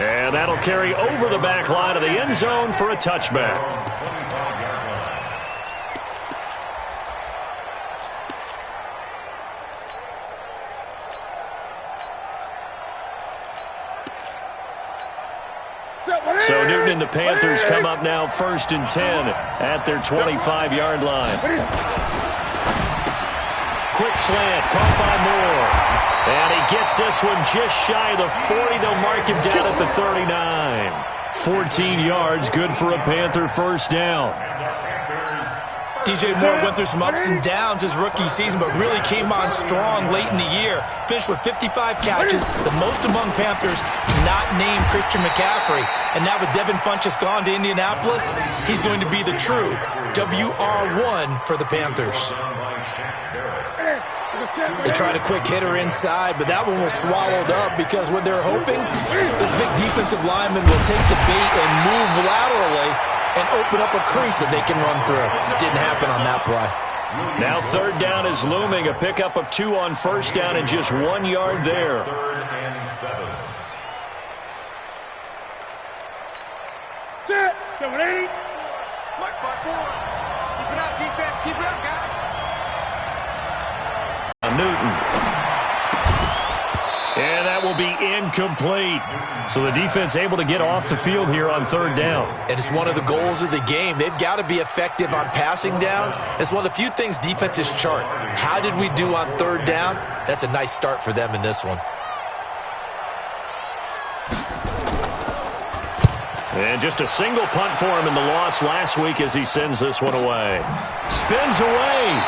And that'll carry over the back line of the end zone for a touchback. So Newton and the Panthers come up now 1st and 10 at their 25-yard line. Quick slant, caught by Moore. And he gets this one just shy of the 40. They'll mark him down at the 39. 14 yards, good for a Panther first down. DJ Moore went through some ups and downs his rookie season, but really came on strong late in the year. Finished with 55 catches, the most among Panthers not named Christian McCaffrey. And now with Devin Funchess gone to Indianapolis, he's going to be the true WR1 for the Panthers. They tried a quick hitter inside, but that one was swallowed up because what they're hoping, this big defensive lineman will take the bait and move laterally and open up a crease that they can run through. Didn't happen on that play. Now 3rd down is looming. A pickup of 2 on 1st down and just 1 yard there. 3rd and 7. Set. 7-8. Flex by 4. Keep it up, defense. Keep it up, guys. Newton. And that will be incomplete. So the defense able to get off the field here on 3rd down. And it's one of the goals of the game. They've got to be effective on passing downs. It's one of the few things defenses chart. How did we do on 3rd down? That's a nice start for them in this one. And just a single punt for him in the loss last week as he sends this one away. Spins away.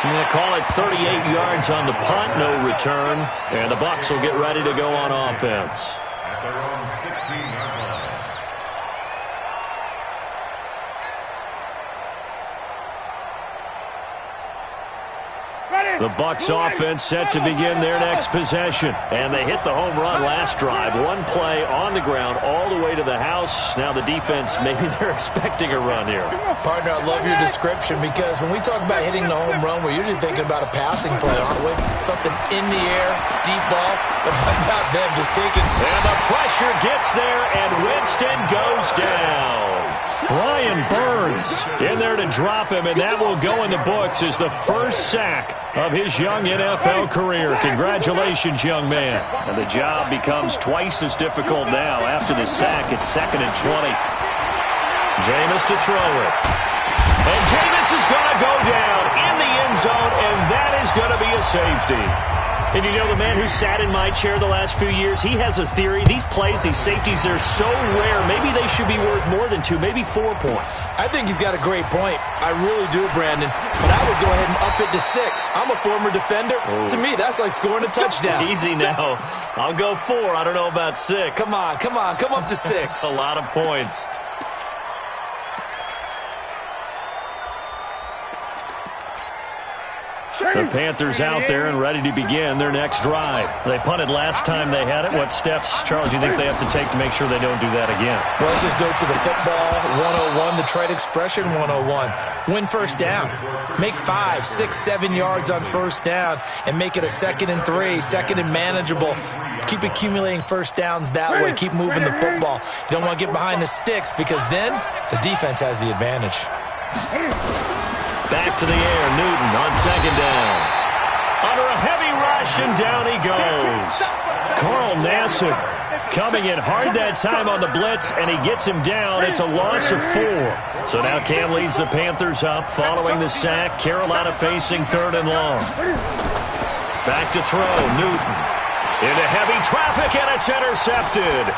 I'm going to call it 38 yards on the punt, no return. And the Bucs will get ready to go on offense. At their own 16-yard line. The Bucs offense set to begin their next possession. And they hit the home run last drive. One play on the ground all the way to the house. Now the defense, maybe they're expecting a run here. Partner, I love your description because when we talk about hitting the home run, we're usually thinking about a passing play, aren't we? Something in the air, deep ball. But how about them just taking... And the pressure gets there, and Winston goes down. Brian Burns in there to drop him, and that will go in the books as the first sack of his young NFL career. Congratulations, young man. And the job becomes twice as difficult now. After the sack, it's 2nd and 20. Jameis to throw it. And Jameis is going to go down in the end zone, and that is going to be a safety. And you know, the man who sat in my chair the last few years, he has a theory. These plays, these safeties, they're so rare. Maybe they should be worth more than 2, maybe 4 points. I think he's got a great point. I really do, Brandon. But I would go ahead and up it to 6. I'm a former defender. To me, that's like scoring a touchdown. Easy now. I'll go 4. I don't know about 6. Come on. Come up to 6. A lot of points. The Panthers out there and ready to begin their next drive. They punted last time they had it. What steps, Charles, do you think they have to take to make sure they don't do that again? Well, let's just go to the football 101, the trade expression 101. Win first down. Make 5, 6, 7 yards on first down and make it a 2nd and 3, 2nd and manageable. Keep accumulating first downs that way. Keep moving the football. You don't want to get behind the sticks because then the defense has the advantage. Back to the air, Newton on 2nd down. Under a heavy rush, and down he goes. Carl Nassib coming in hard that time on the blitz, and he gets him down. It's a loss of 4. So now Cam leads the Panthers up following the sack. Carolina facing 3rd and long. Back to throw, Newton. Into heavy traffic, and it's intercepted.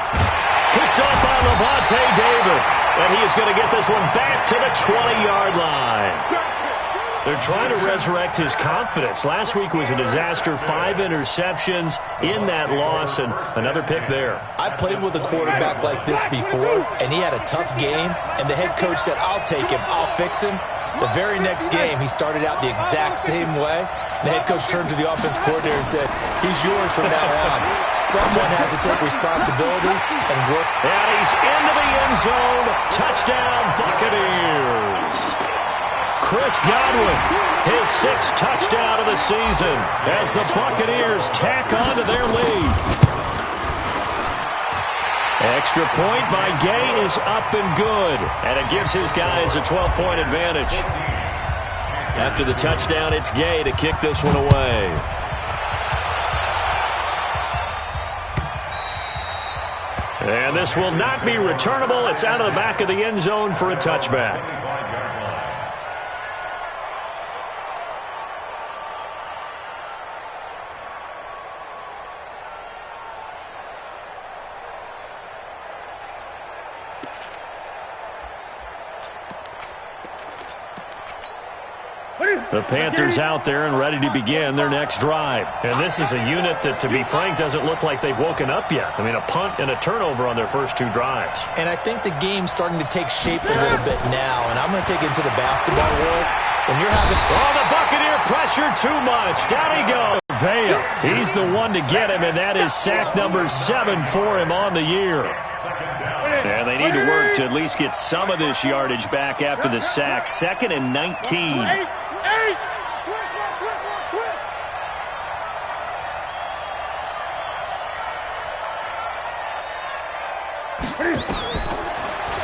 Picked up by Levante David. And he is going to get this one back to the 20-yard line. They're trying to resurrect his confidence. Last week was a disaster. 5 interceptions in that loss, and another pick there. I played with a quarterback like this before, and he had a tough game, and the head coach said, I'll take him, I'll fix him. The very next game, he started out the exact same way. The head coach turned to the offense coordinator and said, he's yours from now on. Someone has to take responsibility and work. And he's into the end zone. Touchdown, Buccaneers. Chris Godwin, his 6th touchdown of the season as the Buccaneers tack on to their lead. Extra point by Gay is up and good, and it gives his guys a 12-point advantage. After the touchdown, it's Gay to kick this one away. And this will not be returnable. It's out of the back of the end zone for a touchback. The Panthers out there and ready to begin their next drive. And this is a unit that, to be frank, doesn't look like they've woken up yet. I mean, a punt and a turnover on their first two drives. And I think the game's starting to take shape a little bit now. And I'm going to take it into the basketball world. When you're having... Oh, the Buccaneer pressure too much. Down he goes. Vea, he's the one to get him, and that is sack number 7 for him on the year. And they need to work to at least get some of this yardage back after the sack. 2nd and 19.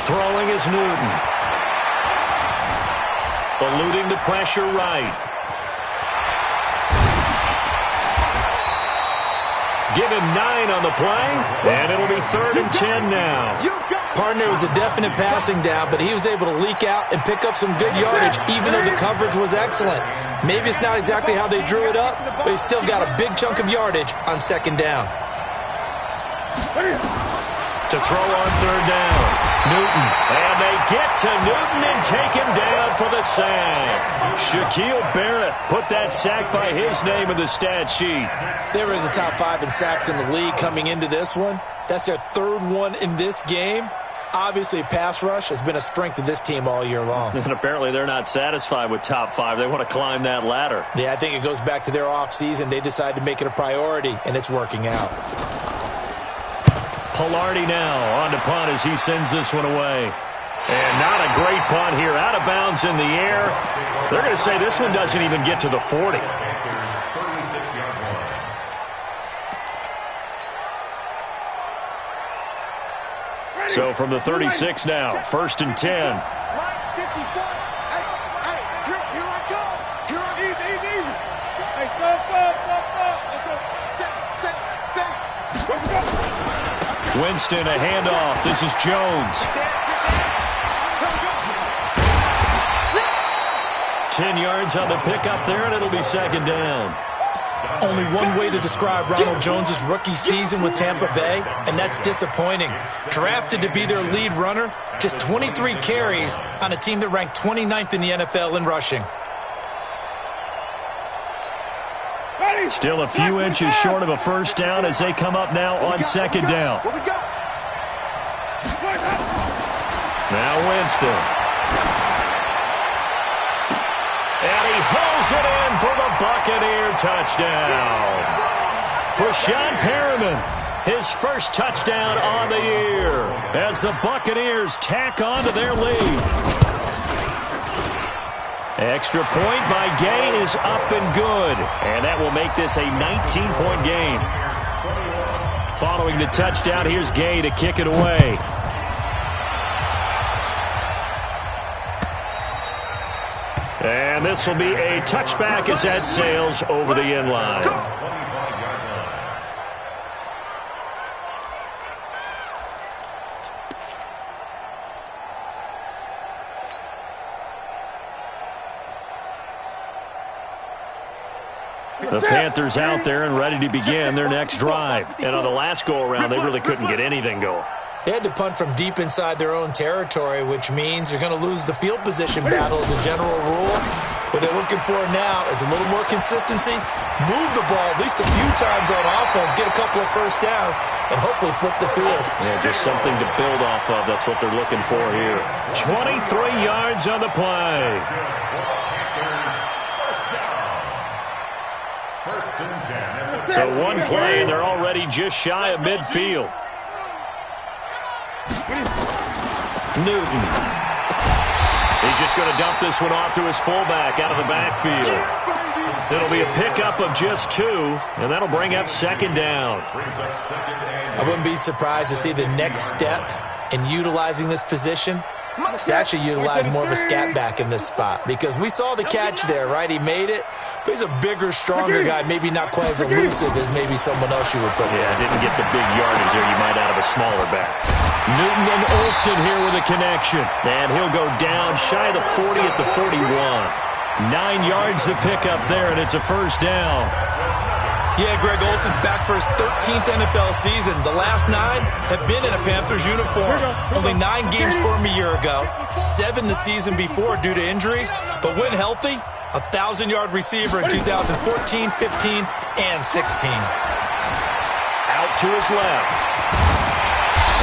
Throwing is Newton. Eluding the pressure right. Give him 9 on the play, and it'll be 3rd and 10 now. Partner was a definite passing down, but he was able to leak out and pick up some good yardage, even though the coverage was excellent. Maybe it's not exactly how they drew it up, but he still got a big chunk of yardage on 2nd down. To throw on 3rd down. Newton, and they get to Newton and take him down for the sack. Shaquille Barrett put that sack by his name in the stat sheet. They were in the top 5 in sacks in the league coming into this one. That's their 3rd one in this game. Obviously, pass rush has been a strength of this team all year long. And apparently they're not satisfied with top 5. They want to climb that ladder. Yeah, I think it goes back to their offseason. They decided to make it a priority, and it's working out. Pilardi now on to punt as he sends this one away. And not a great punt here. Out of bounds in the air. They're going to say this one doesn't even get to the 40. So from the 36 now, 1st and 10. Winston, a handoff. This is Jones. 10 yards on the pickup there, and it'll be 2nd down. Only one way to describe Ronald Jones' rookie season with Tampa Bay, and that's disappointing. Drafted to be their lead runner, just 23 carries on a team that ranked 29th in the NFL in rushing. Still a few inches short of a 1st down as they come up now on 2nd down. Now Winston. And he hauls it in for the Buccaneer touchdown. Brashad Perriman, his first touchdown on the year as the Buccaneers tack on to their lead. Extra point by Gay is up and good, and that will make this a 19-point game. Following the touchdown, here's Gay to kick it away. And this will be a touchback as that sails over the end line. The Panthers out there and ready to begin their next drive. And on the last go-around, they really couldn't get anything going. They had to punt from deep inside their own territory, which means they're going to lose the field position battle as a general rule. What they're looking for now is a little more consistency, move the ball at least a few times on offense, get a couple of 1st downs, and hopefully flip the field. Yeah, just something to build off of. That's what they're looking for here. 23 yards on the play. So one play, and they're already just shy of midfield. Newton. He's just going to dump this one off to his fullback out of the backfield. It'll be a pickup of just 2, and that'll bring up second down. I wouldn't be surprised to see the next step in utilizing this position is to actually utilize more of a scat back in this spot, because we saw the catch there, right? He made it, but he's a bigger, stronger guy, maybe not quite as elusive as maybe someone else you would put there. Yeah, didn't get the big yardage there you might out of a smaller back. Newton and Olsen here with a connection, and he'll go down shy of the 40 at the 41. 9 yards to pick up there, and it's a first down. Yeah, Greg Olsen's back for his 13th NFL season. The last 9 have been in a Panthers uniform. Only 9 games for him a year ago, 7 the season before due to injuries. But when healthy, a 1,000-yard receiver in 2014, 15, and 16. Out to his left.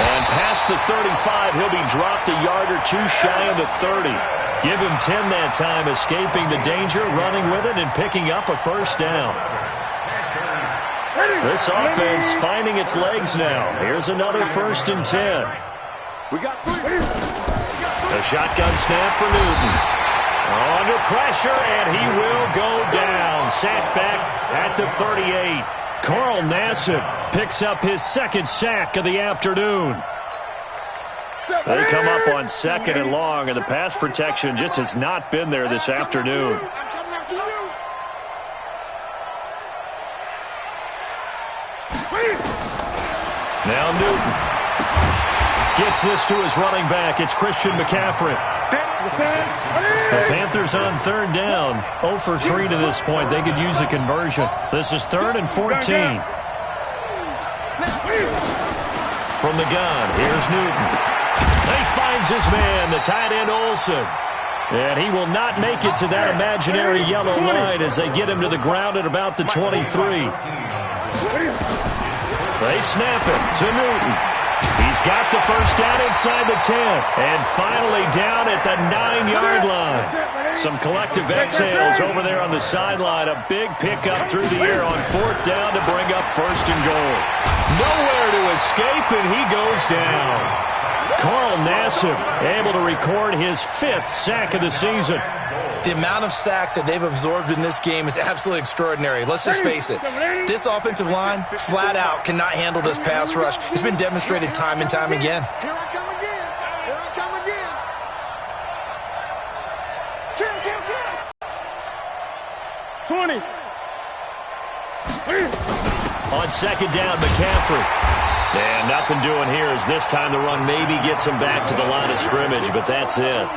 And past the 35, he'll be dropped a yard or 2 shy of the 30. Give him 10 that time, escaping the danger, running with it, and picking up a first down. This offense finding its legs now. Here's another 1st and 10. We got 3. A shotgun snap for Newton. Under pressure, and he will go down. Sacked back at the 38. Carl Nassib picks up his 2nd sack of the afternoon. They come up on 2nd and long, and the pass protection just has not been there this afternoon. Now Newton gets this to his running back. It's Christian McCaffrey. The Panthers on 3rd down. 0 for 3 to this point. They could use a conversion. This is 3rd and 14. From the gun, here's Newton. He finds his man, the tight end Olsen. And he will not make it to that imaginary yellow line as they get him to the ground at about the 23. They snap it to Newton. He's got the first down inside the 10. And finally down at the 9-yard line. Some collective exhales over there on the sideline. A big pickup through the air on 4th down to bring up 1st and goal. Nowhere to escape, and he goes down. Carl Nassib able to record his 5th sack of the season. The amount of sacks that they've absorbed in this game is absolutely extraordinary. Let's just face it. This offensive line, flat out, cannot handle this pass rush. It's been demonstrated time and time again. Here I come again. Here I come again. Kill. 20. On 2nd down, McCaffrey. And nothing doing here as this time the run maybe gets him back to the line of scrimmage, but that's it.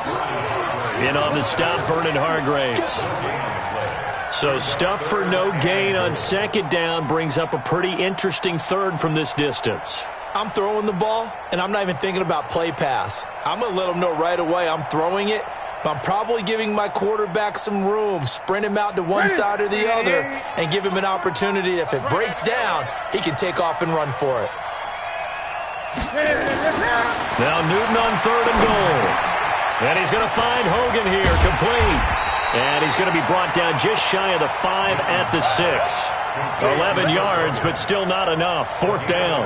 In on the stop, Vernon Hargraves. So stuff for no gain on 2nd down brings up a pretty interesting 3rd from this distance. I'm throwing the ball, and I'm not even thinking about play pass. I'm going to let them know right away I'm throwing it, but I'm probably giving my quarterback some room, sprint him out to one side or the other, and give him an opportunity. If it breaks down, he can take off and run for it. Now Newton on 3rd and goal. And he's going to find Hogan here, complete. And he's going to be brought down just shy of the 5 at the 6. 11 yards, but still not enough. 4th down.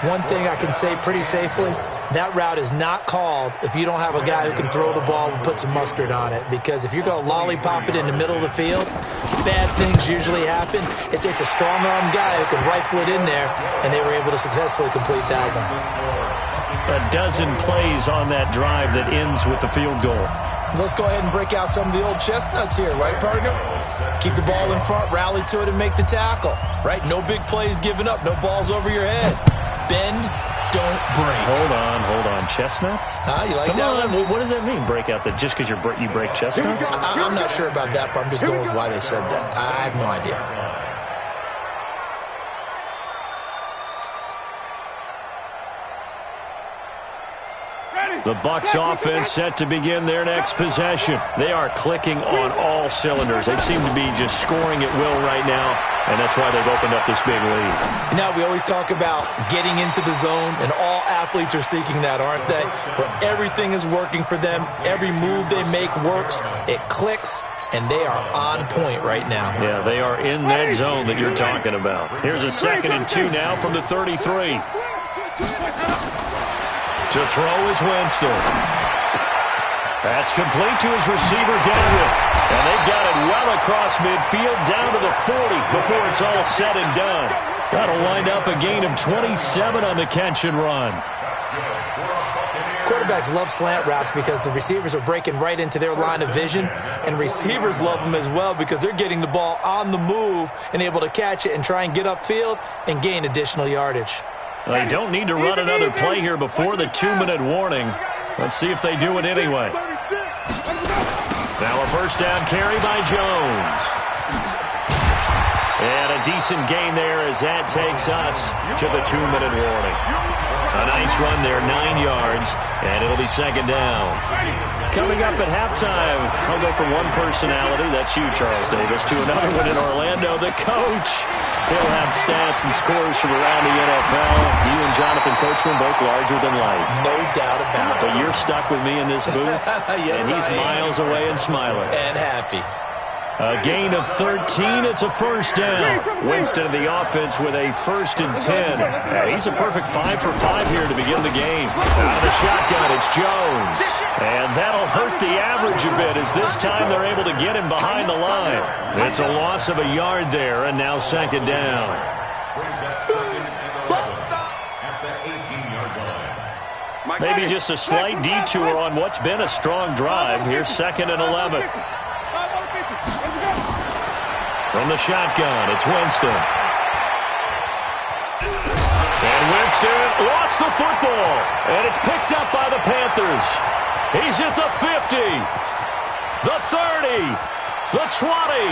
One thing I can say pretty safely, that route is not called if you don't have a guy who can throw the ball and put some mustard on it. Because if you're going to lollipop it in the middle of the field, bad things usually happen. It takes a strong-arm guy who can rifle it in there, and they were able to successfully complete that one. A dozen plays on that drive that ends with the field goal. Let's go ahead and break out some of the old chestnuts here, right, partner? Keep the ball in front, rally to it, and make the tackle, right? No big plays given up, no balls over your head. Bend, don't break. Hold on. Chestnuts? You like Come that on. one? What does that mean, break out? That just because you break chestnuts? I'm not sure about that, but I'm just going with why they said that. I have no idea. The Bucs offense set to begin their next possession. They are clicking on all cylinders. They seem to be just scoring at will right now, and that's why they've opened up this big lead. You know, we always talk about getting into the zone, and all athletes are seeking that, aren't they? Where everything is working for them. Every move they make works. It clicks, and they are on point right now. Yeah, they are in that zone that you're talking about. Here's a 2nd and 2 now from the 33. To throw is Winston. That's complete to his receiver, Gadwin. And they've got it well across midfield, down to the 40 before it's all said and done. That'll wind up a gain of 27 on the catch and run. Quarterbacks love slant routes because the receivers are breaking right into their line of vision, and receivers love them as well because they're getting the ball on the move and able to catch it and try and get upfield and gain additional yardage. They don't need to run another play here before the 2-minute warning. Let's see if they do it anyway. Now a first down carry by Jones. And a decent gain there as that takes us to the 2-minute warning. A nice run there, 9 yards, and it'll be second down. Coming up at halftime, I'll go from one personality, that's you, Charles Davis, to another one in Orlando, the coach. He'll have stats and scores from around the NFL. You and Jonathan Coachman both larger than life. No doubt about it. But you're stuck with me in this booth, yes, and he's miles away and smiling. And happy. A gain of 13. It's a first down. Winston of the offense with a 1st and 10. And he's a perfect 5 for 5 here to begin the game. Out of the shotgun, it's Jones. And that'll hurt the average a bit as this time they're able to get him behind the line. It's a loss of a yard there, and now second down. Maybe just a slight detour on what's been a strong drive. Here's 2nd and 11. From the shotgun, it's Winston. And Winston lost the football. And it's picked up by the Panthers. He's at the 50, the 30, the 20.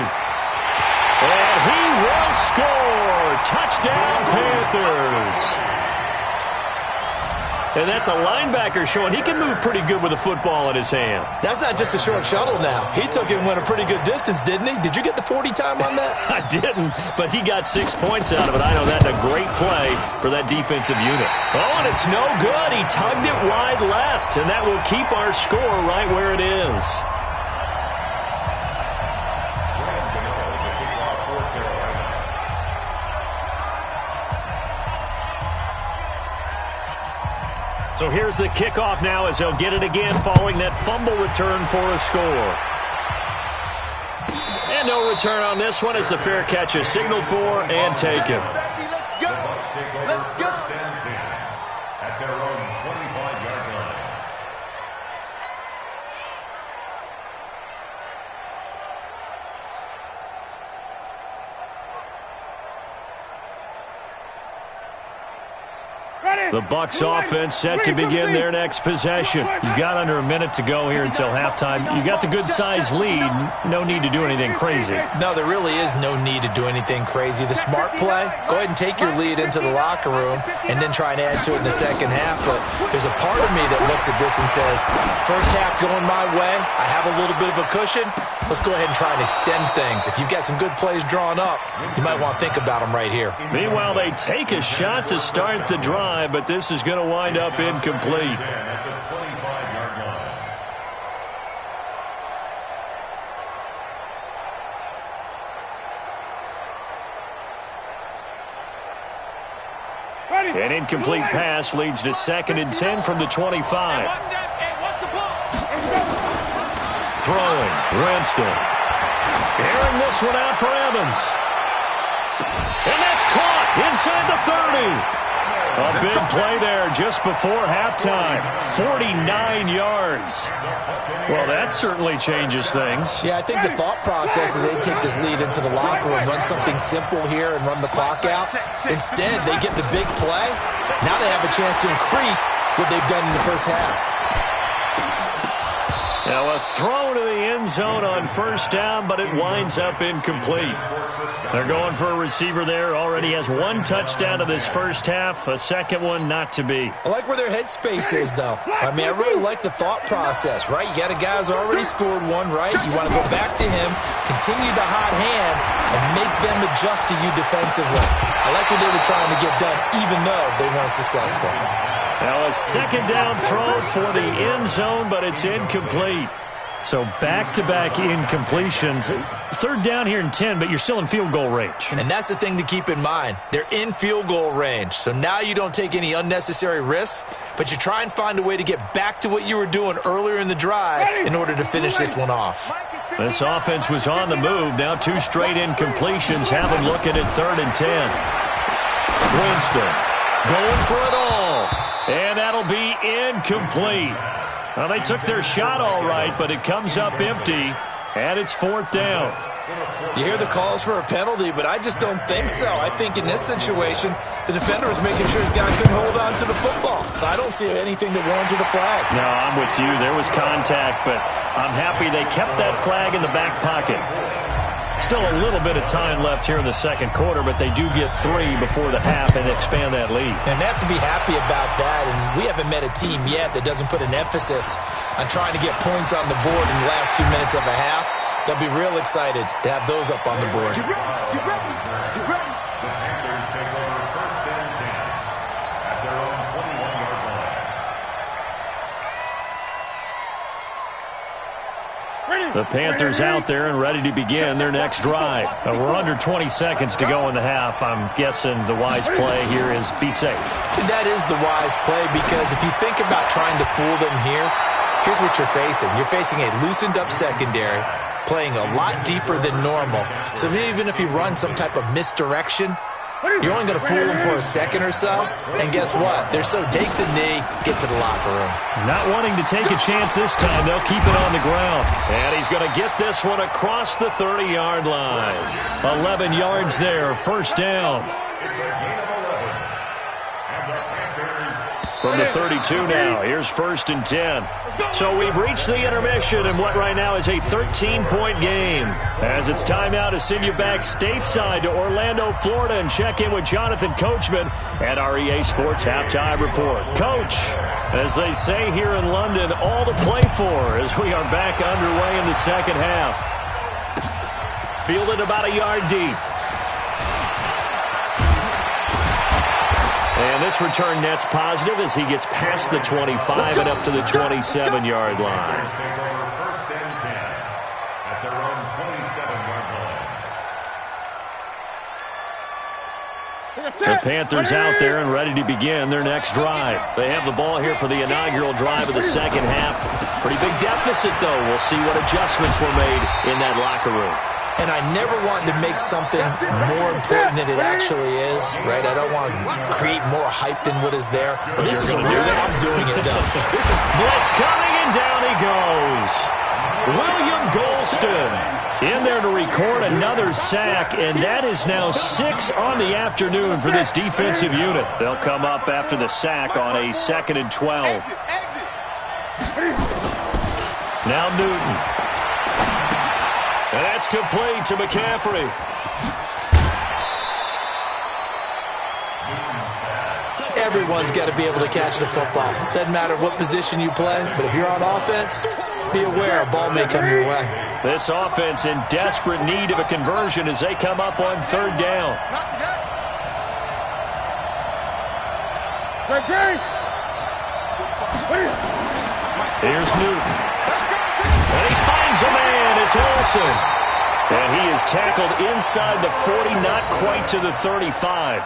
And he will score. Touchdown, Panthers. And that's a linebacker showing he can move pretty good with a football in his hand. That's not just a short shuttle now. He took it and went a pretty good distance, didn't he? Did you get the 40 time on that? I didn't, but he got 6 points out of it. I know that's a great play for that defensive unit. Oh, and it's no good. He tugged it wide left, and that will keep our score right where it is. So here's the kickoff now as they'll get it again following that fumble return for a score. And no return on this one as the fair catch is signaled for and taken. Let's go. Let's go. At their own 25-yard line. The Bucs offense set to begin their next possession. You've got under a minute to go here until halftime. You got the good-sized lead. No need to do anything crazy. No, there really is no need to do anything crazy. The smart play, go ahead and take your lead into the locker room and then try and add to it in the second half. But there's a part of me that looks at this and says, first half going my way, I have a little bit of a cushion. Let's go ahead and try and extend things. If you've got some good plays drawn up, you might want to think about them right here. Meanwhile, they take a shot to start the drive, but this is going to wind up incomplete. An incomplete pass leads to 2nd and 10 from the 25. Throwing, Winston. Airing this one out for Evans. And that's caught inside the 30. A big play there just before halftime. 49 yards. Well, that certainly changes things. Yeah, I think the thought process is they take this lead into the locker room, run something simple here and run the clock out. Instead, they get the big play. Now they have a chance to increase what they've done in the first half. Now a throw to the end zone on first down, but it winds up incomplete. They're going for a receiver there. Already has 1 touchdown to this first half. A second one not to be. I like where their headspace is, though. I mean, I really like the thought process, right? You got a guy who's already scored one, right? You want to go back to him, continue the hot hand, and make them adjust to you defensively. I like what they were trying to get done, even though they weren't successful. Now a second down throw for the end zone, but it's incomplete. So back-to-back incompletions. Third down here in 10, but you're still in field goal range. And that's the thing to keep in mind. They're in field goal range. So now you don't take any unnecessary risks, but you try and find a way to get back to what you were doing earlier in the drive in order to finish this one off. This offense was on the move. Now 2 straight incompletions have them looking at 3rd and 10. Winston going for it all. And that'll be incomplete. Well, they took their shot all right, but it comes up empty, and it's 4th down. You hear the calls for a penalty, but I just don't think so. I think in this situation, the defender was making sure his guy couldn't hold on to the football. So I don't see anything that warranted a flag. No, I'm with you. There was contact, but I'm happy they kept that flag in the back pocket. Still a little bit of time left here in the second quarter, but they do get 3 before the half and expand that lead. And they have to be happy about that, and we haven't met a team yet that doesn't put an emphasis on trying to get points on the board in the last 2 minutes of a half. They'll be real excited to have those up on the board. The Panthers take over 1st and 10 at their own 21-yard line. The Panthers out there and ready to begin their next drive. We're under 20 seconds to go in the half. I'm guessing the wise play here is be safe. That is the wise play, because if you think about trying to fool them here, here's what you're facing. You're facing a loosened up secondary, playing a lot deeper than normal. So even if you run some type of misdirection, you're only going to fool them for a second or so. And guess what? They're so take the knee, get to the locker room. Not wanting to take a chance this time. They'll keep it on the ground. And he's going to get this one across the 30-yard line. 11 yards there, 1st down. It's a gain of 11. And the Panthers From the 32 now, here's 1st and 10. So we've reached the intermission in what right now is a 13-point game. As it's time now to send you back stateside to Orlando, Florida, and check in with Jonathan Coachman at our EA Sports Halftime Report. Coach, as they say here in London, all to play for as we are back underway in the second half. Fielded about a yard deep. And this return net's positive as he gets past the 25 and up to the 27-yard line. take over 1st and 10 at their own 27-yard line. The Panthers out there and ready to begin their next drive. They have the ball here for the inaugural drive of the second half. Pretty big deficit, though. We'll see what adjustments were made in that locker room. And I never want to make something more important than it actually is, right? I don't want to create more hype than what is there. But this is the way I'm doing it, though. This is blitz coming, and down he goes. William Golston in there to record another sack, and that is now 6 on the afternoon for this defensive unit. They'll come up after the sack on a 2nd and 12. Now Newton. And that's complete to McCaffrey. Everyone's got to be able to catch the football. Doesn't matter what position you play, but if you're on offense, be aware a ball may come your way. This offense in desperate need of a conversion as they come up on 3rd down. Here's Newton. And he finds a man. It's Olsen. And he is tackled inside the 40, not quite to the 35.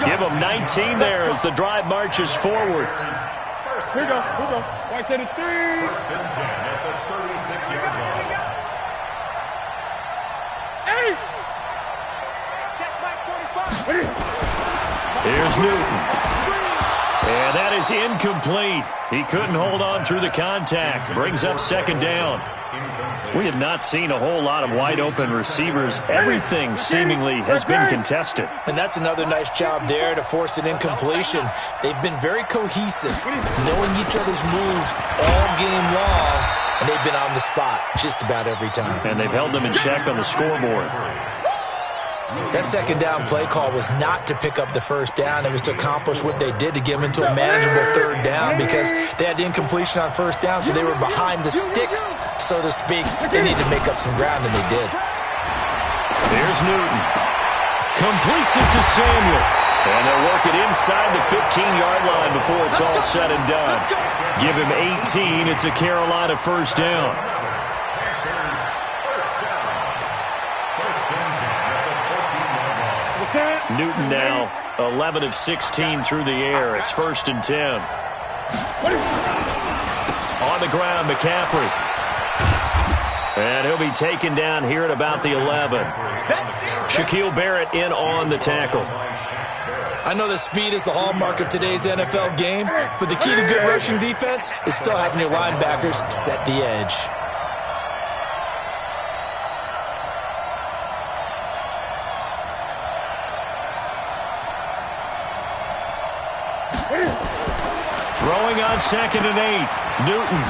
Give him 19 there as the drive marches forward. Here we go. Right to the 3. 1st and 10 at the 36-yard line. Hey! Check back 45. Here's Newton. And that is incomplete. He couldn't hold on through the contact. Brings up 2nd down. We have not seen a whole lot of wide-open receivers. Everything seemingly has been contested. And that's another nice job there to force an incompletion. They've been very cohesive, knowing each other's moves all game long, and they've been on the spot just about every time. And they've held them in check on the scoreboard. That 2nd down play call was not to pick up the 1st down. It was to accomplish what they did to get them into a manageable 3rd down, because they had incompletion on 1st down, so they were behind the sticks, so to speak. They needed to make up some ground, and they did. Here's Newton. Completes it to Samuel. And they'll work it inside the 15-yard line before it's all said and done. Give him 18. It's a Carolina 1st down. Newton now 11 of 16 through the air. It's 1st and 10. On the ground, McCaffrey. And he'll be taken down here at about the 11. Shaquille Barrett in on the tackle. I know that speed is the hallmark of today's NFL game, but the key to good rushing defense is still having your linebackers set the edge. Throwing on 2nd and 8. Newton.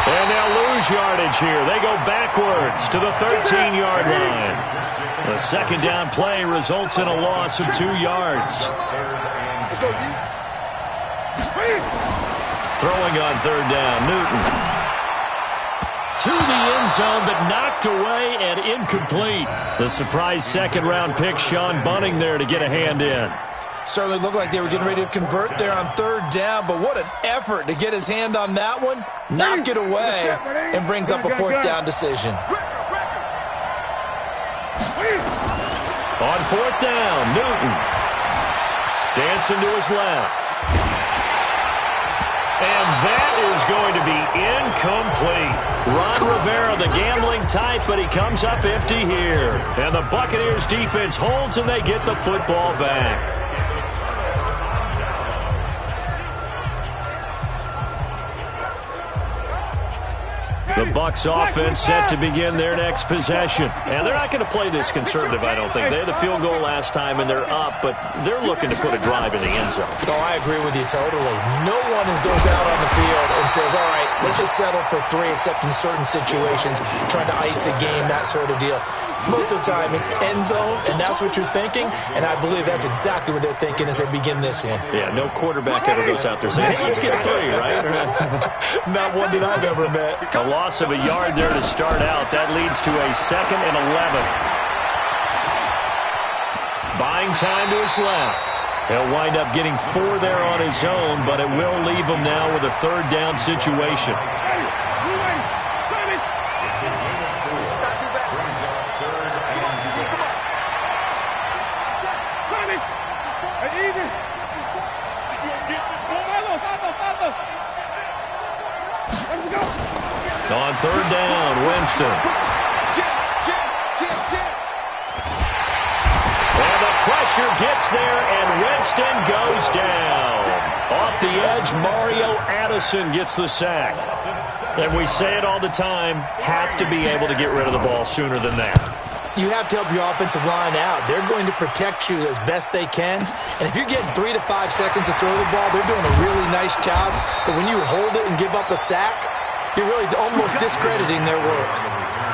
And they'll lose yardage here. They go backwards to the 13-yard line. The second down play results in a loss of 2 yards. Throwing on 3rd down, Newton. To the end zone, but knocked away and incomplete. The surprise second-round pick, Sean Bunting, there to get a hand in. Certainly looked like they were getting ready to convert there on 3rd down, but what an effort to get his hand on that one, knock it away, and brings up a 4th down decision. On 4th down, Newton. Dancing to his left. And that is going to be incomplete. Ron Rivera, the gambling type, but he comes up empty here. And the Buccaneers defense holds and they get the football back. The Bucs offense set to begin their next possession. And they're not going to play this conservative, I don't think. They had the field goal last time, and they're up, but they're looking to put a drive in the end zone. Oh, I agree with you totally. No one goes out on the field and says, all right, let's just settle for 3, except in certain situations, trying to ice a game, that sort of deal. Most of the time, it's end zone, and that's what you're thinking, and I believe that's exactly what they're thinking as they begin this one. Yeah, no quarterback ever goes out there saying, hey, let's get 3, right? Not one that I've ever met. A loss of a yard there to start out. That leads to a 2nd and 11. Buying time to his left. He'll wind up getting 4 there on his own, but it will leave him now with a 3rd down situation. On 3rd down, Winston. And the pressure gets there, and Winston goes down. Off the edge, Mario Addison gets the sack. And we say it all the time, have to be able to get rid of the ball sooner than that. You have to help your offensive line out. They're going to protect you as best they can. And if you're getting 3 to 5 seconds to throw the ball, they're doing a really nice job. But when you hold it and give up a sack, you're really almost discrediting their work.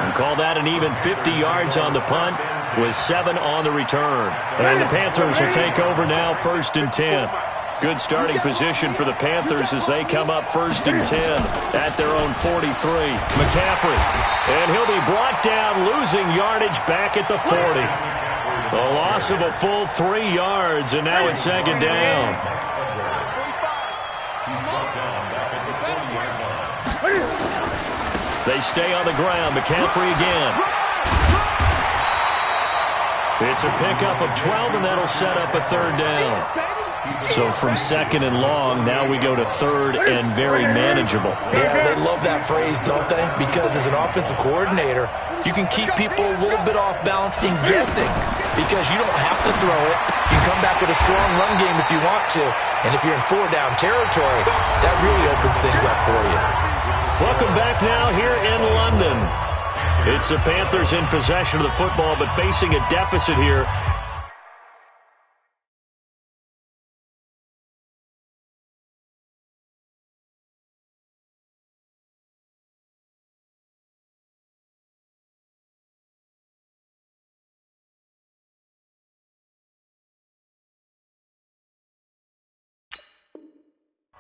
And call that an even 50 yards on the punt with 7 on the return. And the Panthers will take over now, 1st and 10. Good starting position for the Panthers as they come up 1st and 10 at their own 43. McCaffrey. And he'll be brought down, losing yardage back at the 40. A loss of a full 3 yards, and now it's 2nd down. They stay on the ground. McCaffrey again. It's a pickup of 12, and that'll set up a 3rd down. So from 2nd and long, now we go to 3rd and very manageable. Yeah, they love that phrase, don't they? Because as an offensive coordinator, you can keep people a little bit off balance in guessing because you don't have to throw it. You can come back with a strong run game if you want to. And if you're in 4-down territory, that really opens things up for you. Welcome back now here in London. It's the Panthers in possession of the football, but facing a deficit here.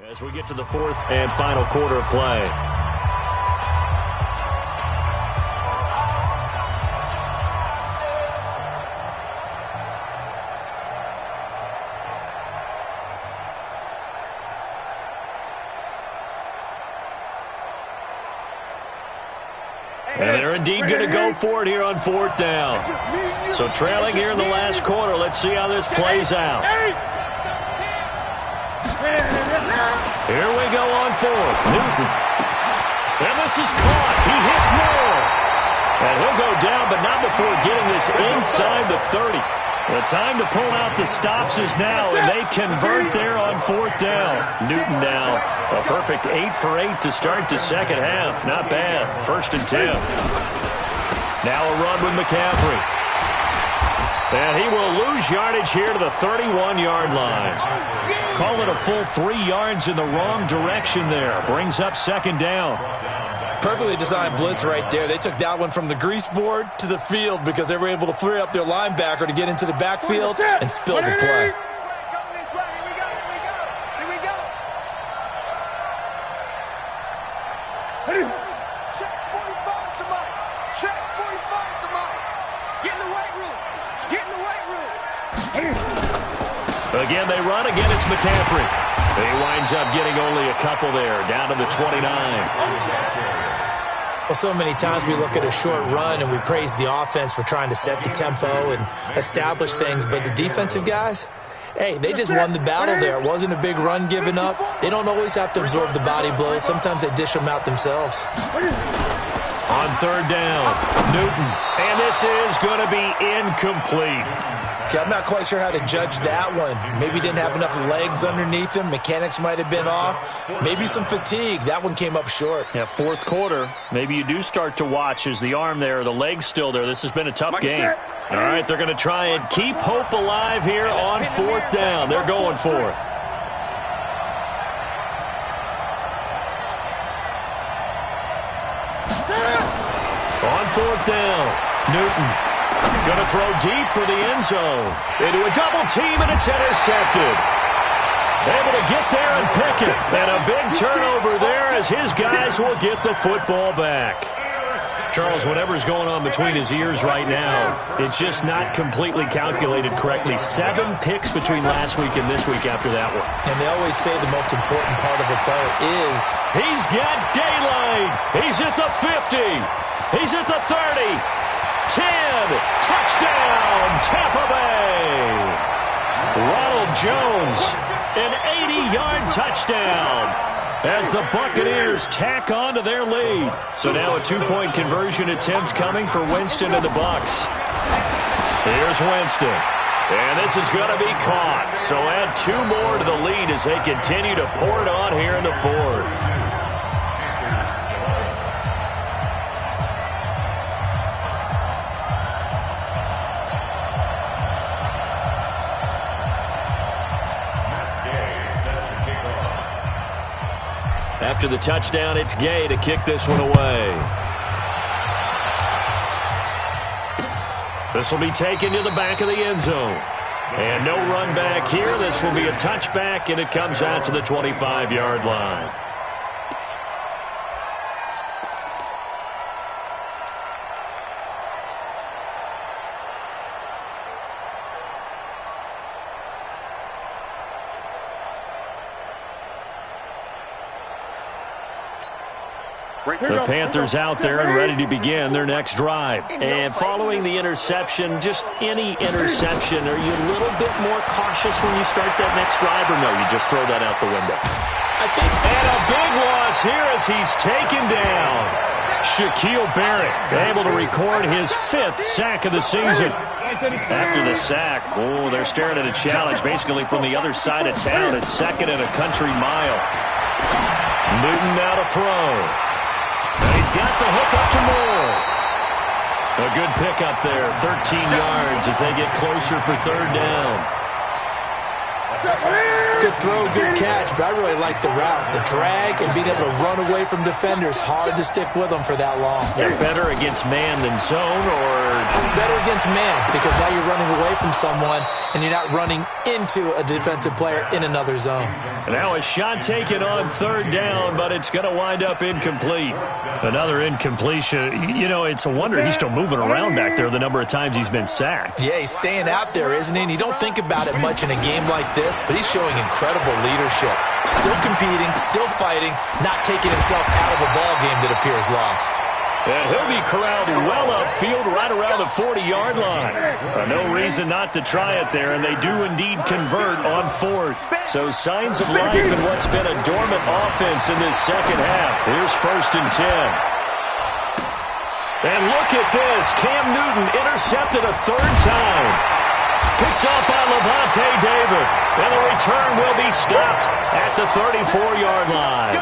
As we get to the 4th and final quarter of play. And they're indeed going to go for it here on 4th down. So trailing here in the last quarter. Let's see how this plays out. Here we go on 4th. Newton. And this is caught. He hits Moore. And he'll go down, but not before getting this inside the 30. The time to pull out the stops is now, and they convert there on 4th down. Newton now a perfect 8 for 8 to start the second half. Not bad. 1st and 10. Now a run with McCaffrey. And he will lose yardage here to the 31-yard line. Call it a full 3 yards in the wrong direction there. Brings up 2nd down. Perfectly designed blitz right there. They took that one from the grease board to the field because they were able to free up their linebacker to get into the backfield and spill the play. Check 45 to Mike. Check 45 to Mike. Get in the weight room. Get in the weight room. Again, they run. Again, it's McCaffrey. He winds up getting only a couple there, down to the 29. Well, so many times we look at a short run and we praise the offense for trying to set the tempo and establish things, but the defensive guys, hey, they just won the battle there. It wasn't a big run given up. They don't always have to absorb the body blows. Sometimes they dish them out themselves. On 3rd down, Newton. And this is going to be incomplete. Okay, I'm not quite sure how to judge that one. Maybe didn't have enough legs underneath him. Mechanics might have been off. Maybe some fatigue. That one came up short. Yeah, 4th quarter. Maybe you do start to watch as the arm there, the leg's still there. This has been a tough game. All right, they're going to try and keep hope alive here on 4th down. They're going for it. On 4th down, Newton going to throw deep for the end zone. Into a double team, and it's intercepted. Able to get there and pick it. And a big turnover there as his guys will get the football back. Charles, whatever's going on between his ears right now, it's just not completely calculated correctly. 7 picks between last week and this week after that one. And they always say the most important part of a player is... He's got daylight. He's at the 50. He's at the 30. 10. Touchdown, Tampa Bay. Ronald Jones, an 80-yard touchdown as the Buccaneers tack on to their lead. So now a 2-point conversion attempt coming for Winston and the Bucs. Here's Winston. And this is going to be caught. So add 2 more to the lead as they continue to pour it on here in the 4th. After the touchdown, it's Gay to kick this one away. This will be taken to the back of the end zone. And no run back here. This will be a touchback, and it comes out to the 25-yard line. The Panthers out there and ready to begin their next drive. And following the interception, just any interception, are you a little bit more cautious when you start that next drive, or no, you just throw that out the window? I think... And a big loss here as he's taken down. Shaquille Barrett able to record his 5th sack of the season. After the sack, oh, they're staring at a challenge basically from the other side of town. It's 2nd and a country mile. Newton now to throw. And he's got the hook up to Moore. A good pickup there, 13 yards as they get closer for 3rd down. Good throw, good catch, but I really like the route. The drag and being able to run away from defenders, hard to stick with them for that long. Yeah, better against man than zone, or... Better against man, because now you're running away from someone and you're not running into a defensive player in another zone. Now a shot taken on 3rd down, but it's going to wind up incomplete. Another incompletion. You know, it's a wonder he's still moving around back there the number of times he's been sacked. Yeah, he's staying out there, isn't he? And you don't think about it much in a game like this, but he's showing incredible leadership. Still competing, still fighting, not taking himself out of a ball game that appears lost. And he'll be corralled well upfield right around the 40-yard line. No reason not to try it there, and they do indeed convert on fourth. So signs of life in what's been a dormant offense in this second half. Here's 1st and 10. And look at this. Cam Newton intercepted a 3rd time. Picked up by Levante David. And the return will be stopped at the 34-yard line.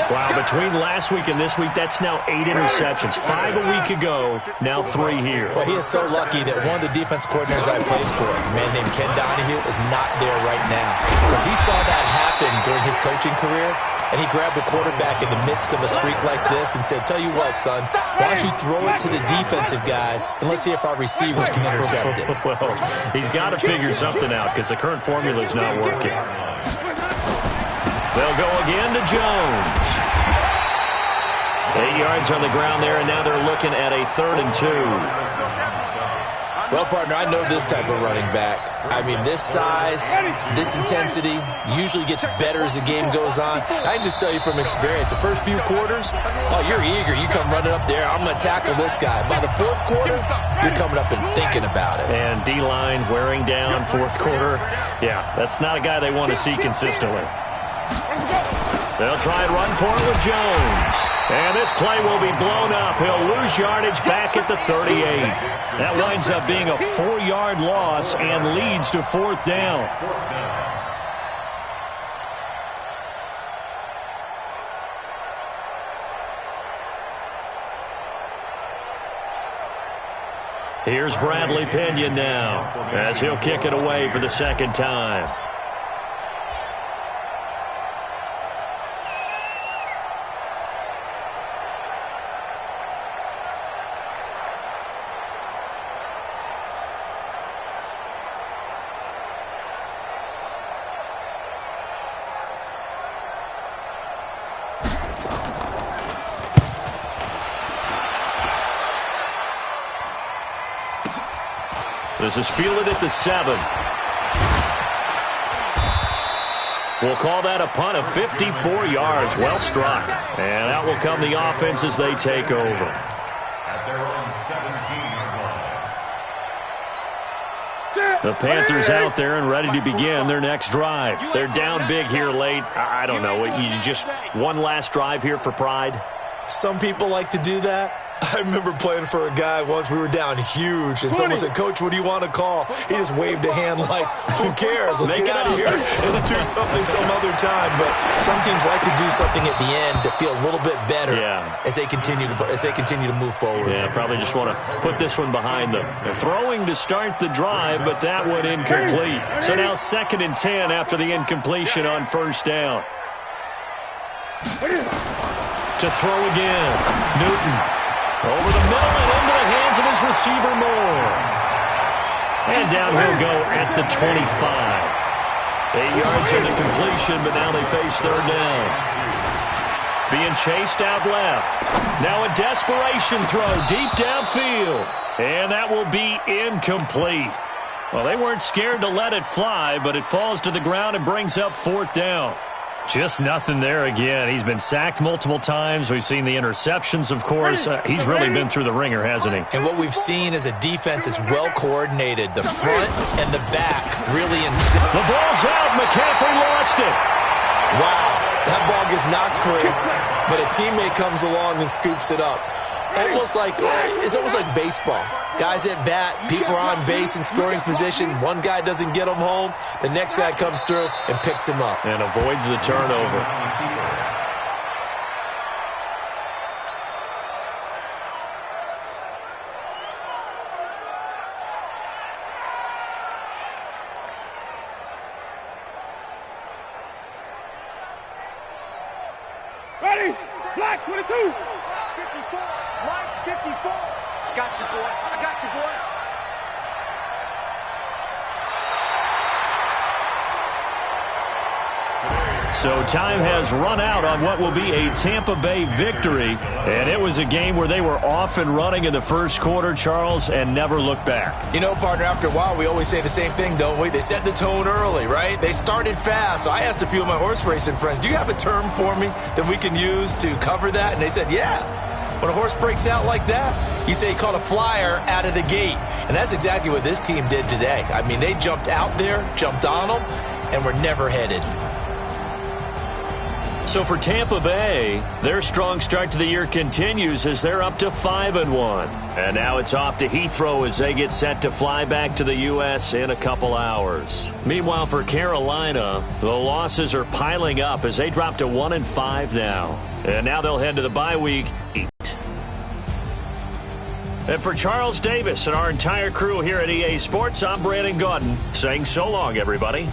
Wow, between last week and this week, that's now 8 interceptions. 5 a week ago, now 3 here. Well, he is so lucky that one of the defense coordinators I played for, a man named Ken Donahue, is not there right now. Because he saw that happen during his coaching career, and he grabbed the quarterback in the midst of a streak like this and said, tell you what, son, why don't you throw it to the defensive guys, and let's see if our receivers can intercept it. Well, he's got to figure something out because the current formula is not working. They'll go again to Jones. 8 yards on the ground there, and now they're looking at a 3rd and 2. Well, partner, I know this type of running back. I mean, this size, this intensity usually gets better as the game goes on. I can just tell you from experience, the first few quarters, oh, you're eager. You come running up there, I'm going to tackle this guy. By the 4th quarter, you're coming up and thinking about it. And D-line wearing down 4th quarter. Yeah, that's not a guy they want to see consistently. They'll try and run for it with Jones. And this play will be blown up. He'll lose yardage back at the 38. That winds up being a 4-yard loss and leads to 4th down. Here's Bradley Pinion now as he'll kick it away for the 2nd time. This is fielded at the 7. We'll call that a punt of 54 yards. Well struck. And out will come the offense as they take over. At their own 17-yard line. The Panthers out there and ready to begin their next drive. They're down big here late. I don't know. You just one last drive here for pride? Some people like to do that. I remember playing for a guy once. We were down huge, and someone said, Coach, what do you want to call? He just waved a hand like, who cares? Let's get out of here and do something some other time. But some teams like to do something at the end to feel a little bit better as they continue to move forward. Yeah, probably just want to put this one behind them. They're throwing to start the drive, but that one incomplete. So now 2nd and 10 after the incompletion on 1st down. To throw again, Newton. Over the middle and into the hands of his receiver Moore. And down he'll go at the 25. 8 yards in the completion, but now they face 3rd down. Being chased out left. Now a desperation throw deep downfield. And that will be incomplete. Well, they weren't scared to let it fly, but it falls to the ground and brings up 4th down. Just nothing there again. He's been sacked multiple times. We've seen the interceptions, of course. He's really been through the ringer, hasn't he? And what we've seen is a defense that's well coordinated. The front and the back really in sync. The ball's out. McCaffrey lost it. Wow. That ball gets knocked free, but a teammate comes along and scoops it up. It's almost like baseball. Guys at bat, people are on base in scoring position. One guy doesn't get him home. The next guy comes through and picks him up. And avoids the turnover. Ready? Black 22. 54. White 54. I got you, boy. I got you, boy. So time has run out on what will be a Tampa Bay victory. And it was a game where they were off and running in the first quarter, Charles, and never looked back. You know, partner, after a while, we always say the same thing, don't we? They set the tone early, right? They started fast. So I asked a few of my horse racing friends, do you have a term for me that we can use to cover that? And they said, yeah. When a horse breaks out like that, you say he caught a flyer out of the gate. And that's exactly what this team did today. I mean, they jumped out there, jumped on them, and were never headed. So for Tampa Bay, their strong start to the year continues as they're up to 5-1. And now it's off to Heathrow as they get set to fly back to the U.S. in a couple hours. Meanwhile, for Carolina, the losses are piling up as they drop to 1-5 now. And now they'll head to the bye week. And for Charles Davis and our entire crew here at EA Sports, I'm Brandon Gaudin saying so long, everybody.